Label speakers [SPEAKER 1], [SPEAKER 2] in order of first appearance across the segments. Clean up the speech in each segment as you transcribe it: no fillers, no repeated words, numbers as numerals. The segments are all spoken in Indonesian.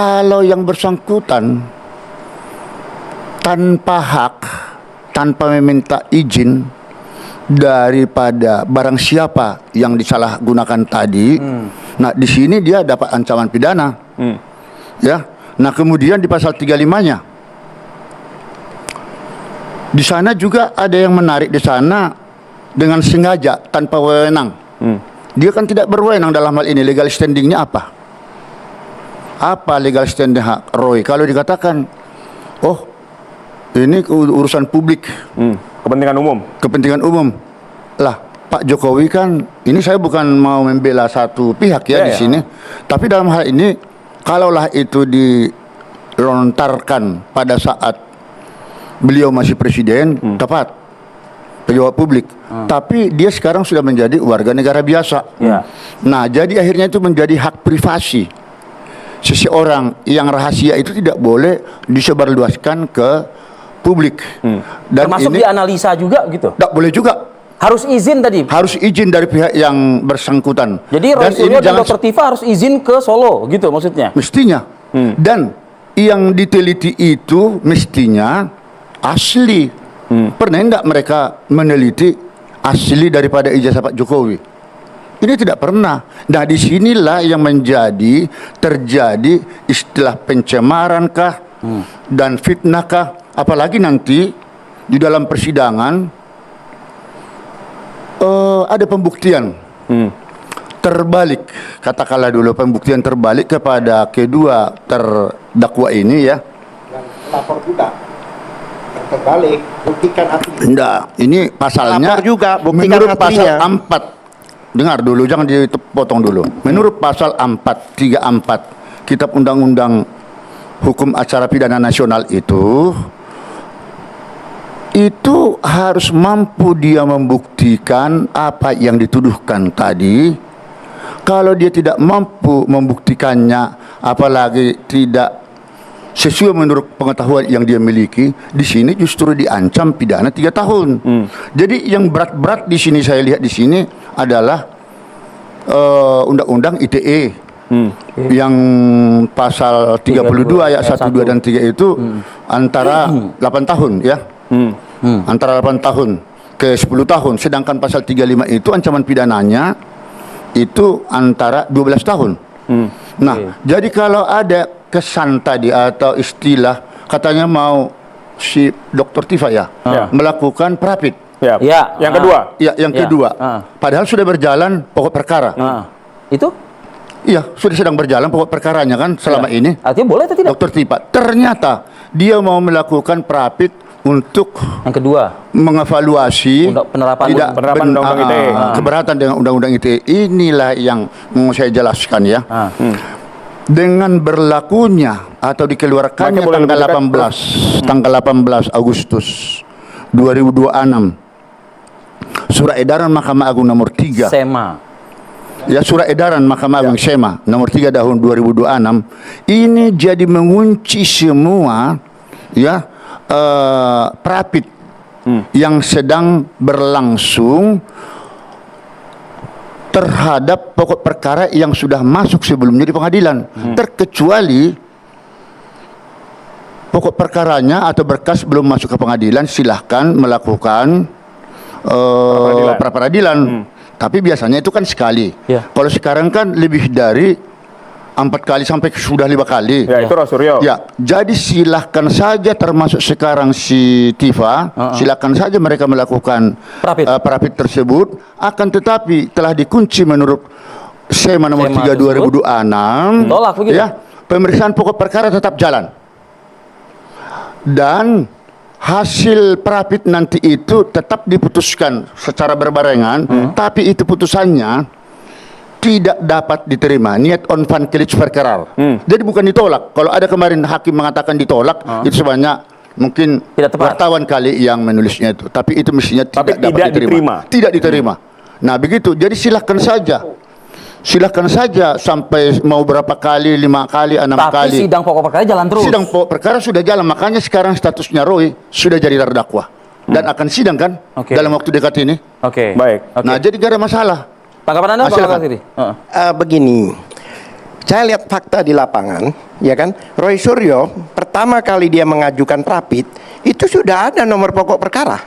[SPEAKER 1] Kalau yang bersangkutan tanpa hak, tanpa meminta izin daripada barang siapa yang disalahgunakan tadi, nah di sini dia dapat ancaman pidana, ya. Nah kemudian di pasal 35-nya, di sana juga ada yang menarik di sana dengan sengaja tanpa wewenang. Dia kan tidak berwenang dalam hal ini. Legal standingnya apa? Apa legal standing hak Roy? Kalau dikatakan, oh ini urusan publik,
[SPEAKER 2] kepentingan umum.
[SPEAKER 1] Kepentingan umum. Lah, Pak Jokowi kan, ini saya bukan mau membela satu pihak ya di sini. Tapi dalam hal ini, kalaulah itu dilontarkan pada saat beliau masih presiden, tepat. Pejabat publik. Tapi dia sekarang sudah menjadi warga negara biasa. Nah, jadi akhirnya itu menjadi hak privasi seseorang yang rahasia itu tidak boleh disebarluaskan ke publik. Dan
[SPEAKER 3] termasuk
[SPEAKER 1] ini
[SPEAKER 3] dianalisa juga gitu?
[SPEAKER 1] tidak boleh juga.
[SPEAKER 3] Harus izin tadi?
[SPEAKER 1] Harus izin dari pihak yang bersangkutan.
[SPEAKER 3] Jadi Roy Suryo dan Dr. Tifa harus izin ke Solo gitu maksudnya?
[SPEAKER 1] Mestinya. Dan yang diteliti itu mestinya asli. Pernah enggak mereka meneliti asli daripada ijazah Pak Jokowi? Ini tidak pernah. Nah, disinilah yang terjadi istilah pencemaran kah dan fitnah kah? Apalagi nanti di dalam persidangan ada pembuktian terbalik, katakanlah dulu pembuktian terbalik kepada kedua terdakwa ini ya.
[SPEAKER 4] Yang lapor juga terbalik, buktikan asli.
[SPEAKER 1] Enggak, ini pasalnya
[SPEAKER 4] Lapor juga, buktikan
[SPEAKER 1] menurut
[SPEAKER 4] aslinya.
[SPEAKER 1] pasal 4. Dengar dulu, jangan dipotong dulu. Menurut pasal 434 Kitab Undang-Undang Hukum Acara Pidana Nasional itu harus mampu dia membuktikan apa yang dituduhkan tadi. Kalau dia tidak mampu membuktikannya, apalagi tidak sesuai menurut pengetahuan yang dia miliki, di sini justru diancam pidana 3 tahun. Jadi yang berat-berat di sini saya lihat di sini adalah Undang-Undang ITE yang pasal 32 ayat 1, 2 dan 3 itu antara 8 tahun ya. Antara 8 tahun ke 10 tahun. Sedangkan pasal 35 itu ancaman pidananya itu antara 12 tahun. Nah, jadi kalau ada kesan tadi atau istilah katanya mau si Dr. Tifa ya melakukan prapit.
[SPEAKER 2] Yang kedua.
[SPEAKER 1] Ya, yang kedua. Padahal sudah berjalan pokok perkara.
[SPEAKER 3] Itu?
[SPEAKER 1] Iya, sudah sedang berjalan pokok perkaranya kan selama ini.
[SPEAKER 3] Artinya boleh atau tidak?
[SPEAKER 1] Dr. Tifa ternyata dia mau melakukan prapit untuk
[SPEAKER 3] yang kedua
[SPEAKER 1] mengevaluasi
[SPEAKER 3] penerapan
[SPEAKER 2] Undang-Undang ITE.
[SPEAKER 1] Keberatan dengan Undang-Undang ITE. Inilah yang mau saya jelaskan ya. Dengan berlakunya atau dikeluarkannya tanggal 18 Agustus 2026 Surat Edaran Mahkamah Agung nomor 3
[SPEAKER 3] SEMA.
[SPEAKER 1] Ya, Surat Edaran Mahkamah Agung SEMA nomor 3 tahun 2026 ini jadi mengunci semua ya prapit yang sedang berlangsung terhadap pokok perkara yang sudah masuk sebelumnya di pengadilan, terkecuali pokok perkaranya atau berkas belum masuk ke pengadilan, silahkan melakukan pra-peradilan. Tapi biasanya itu kan sekali. Kalau sekarang kan lebih dari 4 kali sampai sudah 5 kali.
[SPEAKER 2] Ya, itu Roy Suryo.
[SPEAKER 1] Ya, jadi silahkan saja termasuk sekarang si Tifa, silahkan saja mereka melakukan prapit tersebut. Akan tetapi telah dikunci menurut SEMA nomor 3 2026.
[SPEAKER 3] Tolak begitu.
[SPEAKER 1] Ya, pemeriksaan pokok perkara tetap jalan. Dan hasil prapit nanti itu tetap diputuskan secara berbarengan, tapi itu putusannya tidak dapat diterima, niat on van kelits verkeral. Jadi bukan ditolak. Kalau ada kemarin hakim mengatakan ditolak, itu sebanyak mungkin wartawan kali yang menulisnya itu. Tapi itu mestinya tidak dapat diterima. Tidak diterima. Nah begitu. Jadi silahkan saja. Silahkan saja sampai mau berapa kali, 5 kali, 6 kali.
[SPEAKER 3] Tapi sidang pokok perkara jalan terus.
[SPEAKER 1] Sidang pokok perkara sudah jalan. Makanya sekarang statusnya Roy sudah jadi terdakwa. Dan akan sidang kan dalam waktu dekat ini.
[SPEAKER 3] Baik.
[SPEAKER 2] Okay.
[SPEAKER 1] Nah, jadi gak ada masalah.
[SPEAKER 3] Tanggapan Anda, Pak Kasiri?
[SPEAKER 4] Begini,
[SPEAKER 5] saya lihat fakta di lapangan, ya kan? Roy Suryo pertama kali dia mengajukan Prapit itu sudah ada nomor pokok perkara.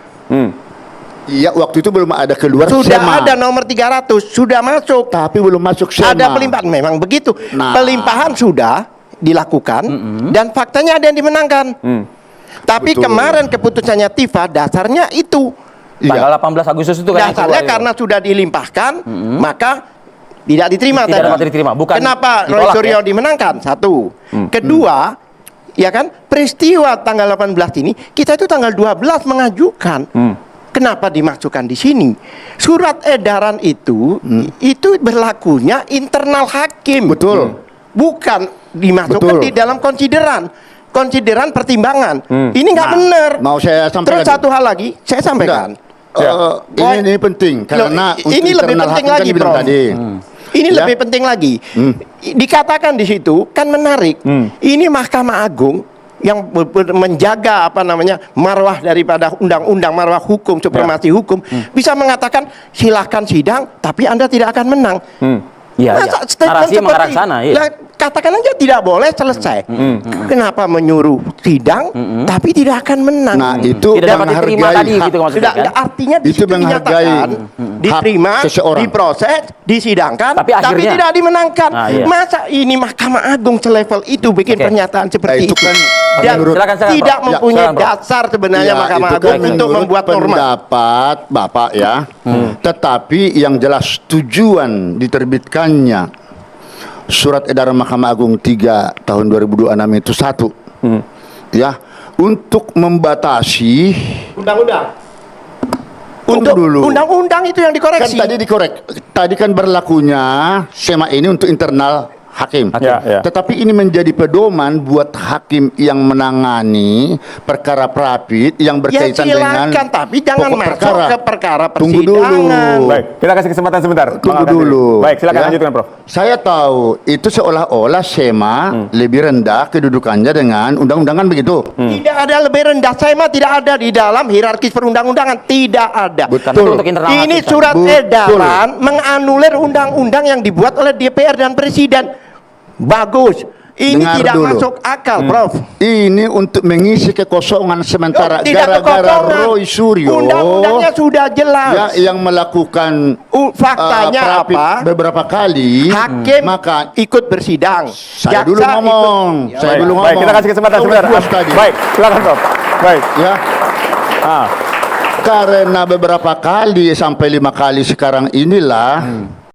[SPEAKER 1] Iya, waktu itu belum ada keluar
[SPEAKER 5] Sudah
[SPEAKER 1] SEMA.
[SPEAKER 5] ada nomor 300, sudah masuk.
[SPEAKER 1] Tapi belum masuk SEMA.
[SPEAKER 5] Ada pelimpahan, memang begitu.
[SPEAKER 1] Nah.
[SPEAKER 5] Pelimpahan sudah dilakukan dan faktanya ada yang dimenangkan. Tapi
[SPEAKER 1] Betul.
[SPEAKER 5] kemarin keputusannya TIFA dasarnya itu.
[SPEAKER 1] Iya.
[SPEAKER 3] Tanggal 18 Agustus itu kan yang
[SPEAKER 5] Dasarnya
[SPEAKER 3] keluar itu.
[SPEAKER 5] karena sudah dilimpahkan, maka tidak diterima
[SPEAKER 3] Tidak
[SPEAKER 5] tadi.
[SPEAKER 3] dapat diterima, bukan
[SPEAKER 5] Kenapa Roy
[SPEAKER 3] ditolak,
[SPEAKER 5] Suryo
[SPEAKER 3] ya?
[SPEAKER 5] dimenangkan? Satu. Kedua, ya kan, peristiwa tanggal 18 ini kita itu tanggal 12 mengajukan. Kenapa dimasukkan di sini? Surat edaran itu berlakunya internal hakim.
[SPEAKER 1] Betul.
[SPEAKER 5] Bukan dimasukkan
[SPEAKER 1] Betul.
[SPEAKER 5] di dalam konsideran pertimbangan. Ini nggak
[SPEAKER 1] Nah,
[SPEAKER 5] benar.
[SPEAKER 1] mau saya sampaikan.
[SPEAKER 5] Terus satu hal lagi, saya sampaikan.
[SPEAKER 1] Ini penting karena
[SPEAKER 5] Loh, ini
[SPEAKER 1] untuk
[SPEAKER 5] lebih
[SPEAKER 1] internal
[SPEAKER 5] penting
[SPEAKER 1] hakim kan
[SPEAKER 5] lagi,
[SPEAKER 1] dibilang
[SPEAKER 5] Prof.
[SPEAKER 1] tadi.
[SPEAKER 5] Ini
[SPEAKER 1] Ya.
[SPEAKER 5] lebih penting lagi. Dikatakan di situ kan menarik. Ini Mahkamah Agung yang menjaga marwah daripada undang-undang, marwah hukum, supremasi hukum, bisa mengatakan silahkan sidang, tapi Anda tidak akan menang.
[SPEAKER 3] Iya,
[SPEAKER 5] Masa
[SPEAKER 3] iya.
[SPEAKER 5] statement
[SPEAKER 3] Narasi mengarah
[SPEAKER 5] seperti-
[SPEAKER 3] ke sana, iya.
[SPEAKER 5] Lah, katakan aja tidak boleh selesai. Kenapa menyuruh sidang tapi tidak akan menang?
[SPEAKER 1] Nah, itu
[SPEAKER 3] Tidak dapat diterima
[SPEAKER 1] menghargai
[SPEAKER 3] tadi
[SPEAKER 1] hak-
[SPEAKER 3] gitu maksudnya
[SPEAKER 5] Sudah,
[SPEAKER 3] kan?
[SPEAKER 5] artinya di
[SPEAKER 1] Itu
[SPEAKER 5] situ
[SPEAKER 1] menghargai
[SPEAKER 5] dinyatakan, diterima,
[SPEAKER 1] hak seseorang.
[SPEAKER 5] diproses, disidangkan,
[SPEAKER 3] Tapi akhirnya-
[SPEAKER 5] tidak dimenangkan.
[SPEAKER 3] Nah, iya.
[SPEAKER 5] Masa ini Mahkamah Agung selevel itu bikin
[SPEAKER 3] Oke.
[SPEAKER 5] pernyataan seperti
[SPEAKER 1] itu
[SPEAKER 5] itu?
[SPEAKER 1] kan
[SPEAKER 5] Dan
[SPEAKER 1] menurut-
[SPEAKER 3] Silakan,
[SPEAKER 5] tidak
[SPEAKER 3] Prof.
[SPEAKER 5] mempunyai
[SPEAKER 3] Silakan, Prof.
[SPEAKER 5] dasar sebenarnya
[SPEAKER 1] Ya,
[SPEAKER 5] Mahkamah
[SPEAKER 1] itu
[SPEAKER 5] Agung
[SPEAKER 1] kan
[SPEAKER 5] untuk
[SPEAKER 1] menurut
[SPEAKER 5] membuat norma.
[SPEAKER 1] pendapat Bapak ya. Tetapi yang jelas tujuan diterbitkannya Surat Edaran Mahkamah Agung 3 tahun 2026 itu satu. Ya, untuk membatasi
[SPEAKER 5] Undang-undang.
[SPEAKER 1] Tunggu
[SPEAKER 5] Untuk
[SPEAKER 1] dulu.
[SPEAKER 5] undang-undang itu yang
[SPEAKER 1] kan
[SPEAKER 5] dikoreksi.
[SPEAKER 1] tadi dikorek. Tadi kan berlakunya SEMA ini untuk internal hakim.
[SPEAKER 2] Ya, ya.
[SPEAKER 1] Tetapi ini menjadi pedoman buat hakim yang menangani perkara Prapit yang berkaitan dengan
[SPEAKER 5] silakan, tapi jangan
[SPEAKER 1] pokok
[SPEAKER 5] masuk ke perkara
[SPEAKER 1] Tunggu dulu.
[SPEAKER 5] persidangan.
[SPEAKER 2] Baik, kita kasih kesempatan sebentar.
[SPEAKER 1] Tunggu
[SPEAKER 2] Bang Alkathiri.
[SPEAKER 1] dulu.
[SPEAKER 2] Baik, silakan
[SPEAKER 1] Ya.
[SPEAKER 2] lanjutkan, Prof.
[SPEAKER 1] Saya tahu itu seolah-olah SEMA lebih rendah kedudukannya dengan undang-undangan begitu.
[SPEAKER 5] Tidak ada lebih rendah. Saya mah tidak ada di dalam hierarkis perundang-undangan. Tidak ada.
[SPEAKER 3] Karena itu untuk internal
[SPEAKER 5] Ini
[SPEAKER 3] hakim,
[SPEAKER 5] surat
[SPEAKER 1] Betul.
[SPEAKER 5] edaran menganulir undang-undang yang dibuat oleh DPR dan Presiden. Bagus. Ini
[SPEAKER 1] Dengar
[SPEAKER 5] tidak
[SPEAKER 1] dulu.
[SPEAKER 5] masuk akal, Prof.
[SPEAKER 1] Ini untuk mengisi kekosongan sementara
[SPEAKER 5] Tidak
[SPEAKER 1] gara-gara
[SPEAKER 5] kekosongan.
[SPEAKER 1] Roy Suryo
[SPEAKER 5] Undang-undangnya sudah
[SPEAKER 1] ya,
[SPEAKER 5] jelas.
[SPEAKER 1] yang melakukan
[SPEAKER 5] Faktanya
[SPEAKER 1] Prapit
[SPEAKER 5] apa?
[SPEAKER 1] beberapa kali,
[SPEAKER 5] Hakim
[SPEAKER 1] maka
[SPEAKER 5] ikut bersidang.
[SPEAKER 1] saya
[SPEAKER 5] Jaksa
[SPEAKER 1] dulu ngomong.
[SPEAKER 5] ikut-
[SPEAKER 1] Saya
[SPEAKER 2] Baik,
[SPEAKER 1] dulu
[SPEAKER 2] baik,
[SPEAKER 1] ngomong.
[SPEAKER 2] kita kasih kesempatan
[SPEAKER 1] Kamu
[SPEAKER 2] sebentar.
[SPEAKER 1] puas tadi.
[SPEAKER 2] Baik, silakan, Prof. Baik.
[SPEAKER 1] Ya,
[SPEAKER 2] Ah.
[SPEAKER 1] karena beberapa kali sampai 5 kali sekarang inilah